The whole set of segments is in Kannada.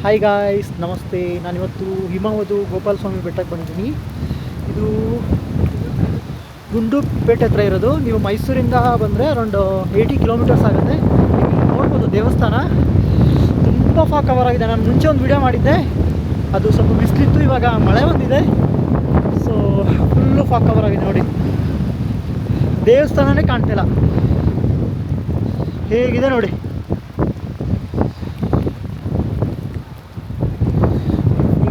ಹಾಯ್ ಗಾಯ್ಸ್, ನಮಸ್ತೆ. ನಾನಿವತ್ತು ಹಿಮವದು ಗೋಪಾಲಸ್ವಾಮಿ ಬೆಟ್ಟಕ್ಕೆ ಬಂದಿದ್ದೀನಿ. ಇದು ಗುಂಡ್ಲುಪೇಟೆ ಹತ್ರ ಇರೋದು. ನೀವು ಮೈಸೂರಿಂದ ಬಂದರೆ ಅರೌಂಡ್ 80 ಕಿಲೋಮೀಟರ್ಸ್ ಆಗುತ್ತೆ. ನೀವು ನೋಡ್ಬೋದು ದೇವಸ್ಥಾನ ತುಂಬ ಫಾಗ್ ಕವರ್ ಆಗಿದೆ. ನಾನು ಮುಂಚೆ ಒಂದು ವಿಡಿಯೋ ಮಾಡಿದ್ದೆ, ಅದು ಸ್ವಲ್ಪ ಬಿಸಿಲಿತ್ತು. ಇವಾಗ ಮಳೆ ಬಂದಿದೆ, ಸೊ ಫುಲ್ಲು ಫಾಗ್ ಕವರ್ ಆಗಿದೆ. ನೋಡಿ, ದೇವಸ್ಥಾನನೇ ಕಾಣ್ತಿಲ್ಲ, ಹೇಗಿದೆ ನೋಡಿ.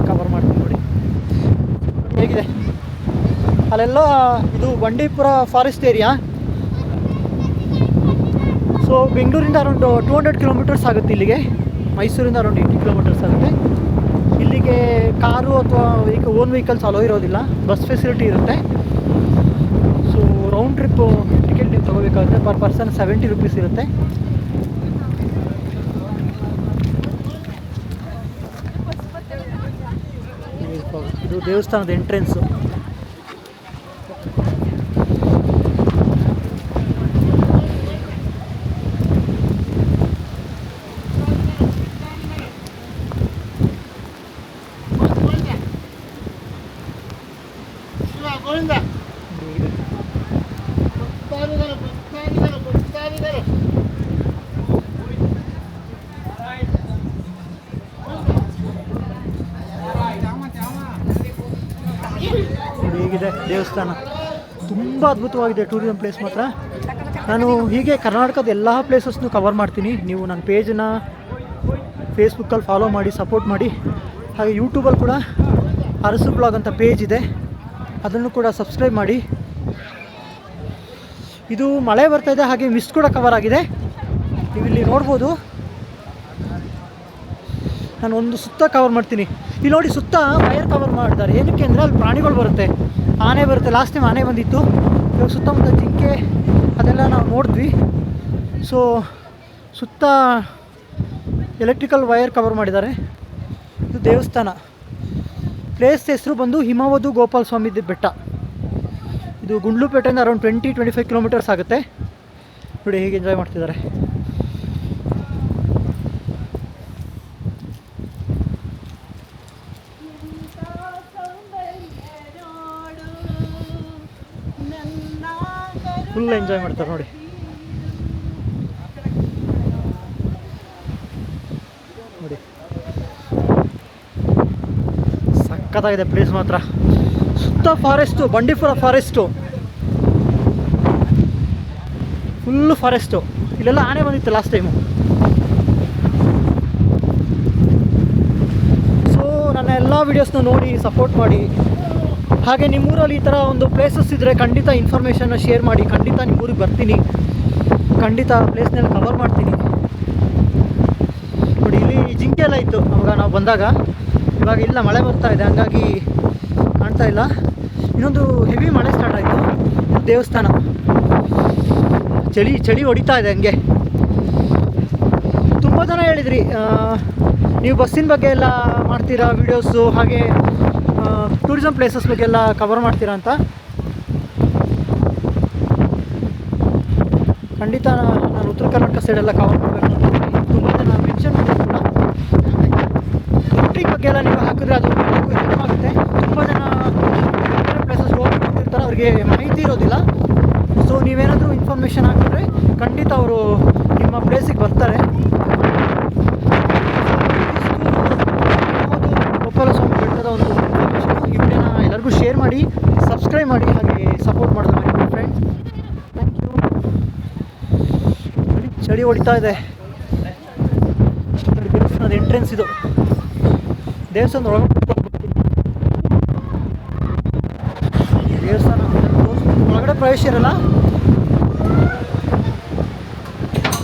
ಕವರ್ ಮಾಡ್ತೀನಿ ನೋಡಿ ಹೇಗಿದೆ. ಅಲ್ಲೆಲ್ಲ ಇದು ಬಂಡೀಪುರ ಫಾರೆಸ್ಟ್ ಏರಿಯಾ. ಸೊ ಬೆಂಗಳೂರಿಂದ ಅರೌಂಡ್ 200 ಕಿಲೋಮೀಟರ್ಸ್ ಆಗುತ್ತೆ ಇಲ್ಲಿಗೆ. ಮೈಸೂರಿಂದ ಅರೌಂಡ್ 80 ಕಿಲೋಮೀಟರ್ಸ್ ಆಗುತ್ತೆ. ಇಲ್ಲಿಗೆ ಕಾರು ಅಥವಾ ಓನ್ ವೆಹಿಕಲ್ಸ್ ಅಲೋ ಇರೋದಿಲ್ಲ, ಬಸ್ ಫೆಸಿಲಿಟಿ ಇರುತ್ತೆ. ಸೊ ರೌಂಡ್ ಟ್ರಿಪ್ಪು ಟಿಕೆಟ್ ನೀವು ತೊಗೋಬೇಕಾಗುತ್ತೆ. ಪರ್ ಪರ್ಸನ್ 70 ರುಪೀಸ್ ಇರುತ್ತೆ. ಇದು ದೇವಸ್ಥಾನದ ಎಂಟ್ರೆನ್ಸು. ಹೇಗಿದೆ ದೇವಸ್ಥಾನ, ತುಂಬ ಅದ್ಭುತವಾಗಿದೆ. ಟೂರಿಸಂ ಪ್ಲೇಸ್ ಮಾತ್ರ. ನಾನು ಹೀಗೆ ಕರ್ನಾಟಕದ ಎಲ್ಲ ಪ್ಲೇಸಸ್ನು ಕವರ್ ಮಾಡ್ತೀನಿ. ನೀವು ನನ್ನ ಪೇಜನ್ನ ಫೇಸ್ಬುಕ್ಕಲ್ಲಿ ಫಾಲೋ ಮಾಡಿ, ಸಪೋರ್ಟ್ ಮಾಡಿ. ಹಾಗೆ ಯೂಟ್ಯೂಬಲ್ಲಿ ಕೂಡ ಅರಸು ಬ್ಲಾಗ್ ಅಂತ ಪೇಜ್ ಇದೆ, ಅದನ್ನು ಕೂಡ ಸಬ್ಸ್ಕ್ರೈಬ್ ಮಾಡಿ. ಇದು ಮಳೆ ಬರ್ತಾಯಿದೆ, ಹಾಗೆ ಮಿಸ್ಟ್ ಕೂಡ ಕವರ್ ಆಗಿದೆ. ನೀವು ಇಲ್ಲಿ ನೋಡ್ಬೋದು. ನಾನು ಒಂದು ಸುತ್ತ ಕವರ್ ಮಾಡ್ತೀನಿ. ಇಲ್ಲಿ ನೋಡಿ, ಸುತ್ತ ವೈರ್ ಕವರ್ ಮಾಡಿದ್ದಾರೆ. ಏನಕ್ಕೆ ಅಂದರೆ ಅಲ್ಲಿ ಪ್ರಾಣಿಗಳು ಬರುತ್ತೆ, ಆನೆ ಬರುತ್ತೆ. ಲಾಸ್ಟ್ ಟೈಮ್ ಆನೆ ಬಂದಿತ್ತು. ಇವಾಗ ಸುತ್ತಮುತ್ತ ಜಿಂಕೆ ಅದೆಲ್ಲ ನಾವು ನೋಡಿದ್ವಿ. ಸೊ ಸುತ್ತ ಎಲೆಕ್ಟ್ರಿಕಲ್ ವೈರ್ ಕವರ್ ಮಾಡಿದ್ದಾರೆ. ಇದು ದೇವಸ್ಥಾನ. ಪ್ಲೇಸ್ ಹೆಸರು ಬಂದು ಹಿಮವದು ಗೋಪಾಲಸ್ವಾಮಿ ಬೆಟ್ಟ. ಇದು ಗುಂಡ್ಲುಪೇಟೆಯಿಂದ ಅರೌಂಡ್ 20-25 ಕಿಲೋಮೀಟರ್ಸ್ ಆಗುತ್ತೆ. ನೋಡಿ ಹೇಗೆ ಎಂಜಾಯ್ ಮಾಡ್ತಿದ್ದಾರೆ. ಫುಲ್ ಎಂಜಾಯ್ ಮಾಡ್ತಾರೆ ನೋಡಿ. ನೋಡಿ ಸಕ್ಕತ್ತಾಗಿದೆ ಪ್ಲೇಸ್ ಮಾತ್ರ. ಸುತ್ತ forest, Bandipur forest, full forest. ಇಲ್ಲೆಲ್ಲ ಆನೆ ಬಂದಿತ್ತು ಲಾಸ್ಟ್ ಟೈಮು. ಸೊ ನನ್ನ ಎಲ್ಲ ವೀಡಿಯೋಸ್ನ ನೋಡಿ ಸಪೋರ್ಟ್ ಮಾಡಿ. ಹಾಗೆ ನಿಮ್ಮೂರಲ್ಲಿ ಈ ಥರ ಒಂದು ಪ್ಲೇಸಸ್ ಇದ್ದರೆ ಖಂಡಿತ ಇನ್ಫಾರ್ಮೇಷನ್ನ ಶೇರ್ ಮಾಡಿ. ಖಂಡಿತ ನಿಮ್ಮೂರಿಗೆ ಬರ್ತೀನಿ, ಖಂಡಿತ ಪ್ಲೇಸ್ನೆಲ್ಲ ಕವರ್ ಮಾಡ್ತೀನಿ. ನೋಡಿ, ಇಲ್ಲಿ ಜಿಂಕೆ ಎಲ್ಲ ಇತ್ತು ಅವಾಗ ನಾವು ಬಂದಾಗ. ಇವಾಗ ಇಲ್ಲ, ಮಳೆ ಬರ್ತಾ ಇದೆ, ಹಂಗಾಗಿ ಕಾಣ್ತಾ ಇಲ್ಲ. ಇನ್ನೊಂದು ಹೆವಿ ಮಳೆ ಸ್ಟಾರ್ಟ್ ಆಯಿತು. ದೇವಸ್ಥಾನ ಚಳಿ ಹೊಡಿತಾ ಇದೆ ಹಂಗೆ. ತುಂಬ ಜನ ಹೇಳಿದ್ರಿ, ನೀವು ಬಸ್ಸಿನ ಬಗ್ಗೆ ಎಲ್ಲ ಮಾಡ್ತೀರಾ ವೀಡಿಯೋಸು, ಹಾಗೆ ಟೂರಿಸಂ ಪ್ಲೇಸಸ್ ಬಗ್ಗೆ ಎಲ್ಲ ಕವರ್ ಮಾಡ್ತೀರಾ ಅಂತ. ಖಂಡಿತ ನಾನು ಉತ್ತರ ಕರ್ನಾಟಕ ಸೈಡೆಲ್ಲ ಕವರ್ ಮಾಡಬೇಕು ಅಂತಿದ್ದೀನಿ. ತುಂಬ ಜನ ಮೆನ್ಷನ್ ಮಾಡಿದ್ರು ಕೂಡ. ಟ್ರಿಪ್ ಬಗ್ಗೆ ಎಲ್ಲ ನೀವು ಹಾಕಿದ್ರೆ ಅದು ಹೆಲ್ಪ್ ಆಗುತ್ತೆ. ತುಂಬ ಜನ ಪ್ಲೇಸಸ್ ಹೋಗ್ತಿರ್ತಾರೆ, ಅವ್ರಿಗೆ ಮಾಹಿತಿ ಇರೋದಿಲ್ಲ. ಸೊ ನೀವೇನಾದರೂ ಇನ್ಫಾರ್ಮೇಷನ್ ಹಾಕಿದ್ರೆ ಖಂಡಿತ ಅವರು ನಿಮ್ಮ ಪ್ಲೇಸಿಗೆ ಬರ್ತಾರೆ. ಗೋಪಾಲಸ್ವಾಮಿ ಬೆಟ್ಟದ ಒಂದು ಇನ್ಫಾರ್ಮೇಷನ್ ಈ ವಿಡಿಯೋನ ಎಲ್ಲರಿಗೂ ಶೇರ್ ಮಾಡಿ, ಸಬ್ಸ್ಕ್ರೈಬ್ ಮಾಡಿ, ಹಾಗೆ ಸಪೋರ್ಟ್ ಮಾಡೋದು ಮಾಡಿ ಫ್ರೆಂಡ್ಸ್. Thank you. ಚಳಿ ಹೊಡಿತಾ ಇದೆ. ದೇವಸ್ಥಾನದ ಎಂಟ್ರೆನ್ಸ್ ಇದು. ದೇವಸ್ಥಾನದ ದೇವಸ್ಥಾನ ಒಳಗಡೆ ಪ್ರವೇಶ ಇರಲ್ಲ.